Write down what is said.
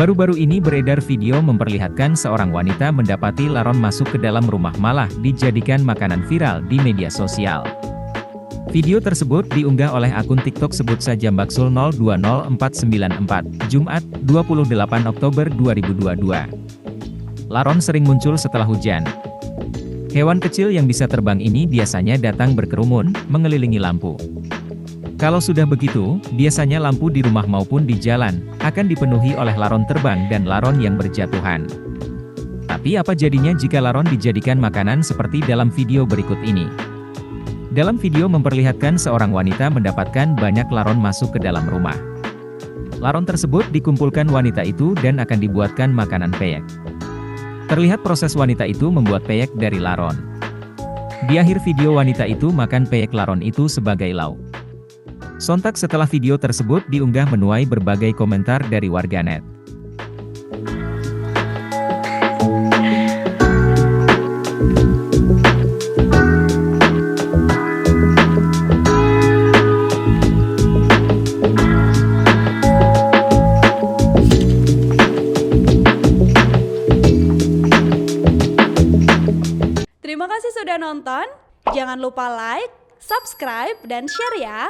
Baru-baru ini beredar video memperlihatkan seorang wanita mendapati laron masuk ke dalam rumah malah dijadikan makanan viral di media sosial. Video tersebut diunggah oleh akun TikTok sebut saja Mbaksul020494, Jumat, 28 Oktober 2022. Laron sering muncul setelah hujan. Hewan kecil yang bisa terbang ini biasanya datang berkerumun, mengelilingi lampu. Kalau sudah begitu, biasanya lampu di rumah maupun di jalan, akan dipenuhi oleh laron terbang dan laron yang berjatuhan. Tapi apa jadinya jika laron dijadikan makanan seperti dalam video berikut ini? Dalam video memperlihatkan seorang wanita mendapatkan banyak laron masuk ke dalam rumah. Laron tersebut dikumpulkan wanita itu dan akan dibuatkan makanan peyek. Terlihat proses wanita itu membuat peyek dari laron. Di akhir video wanita itu makan peyek laron itu sebagai lauk. Sontak setelah video tersebut diunggah menuai berbagai komentar dari warganet. Terima kasih sudah nonton. Jangan lupa like, subscribe, dan share ya.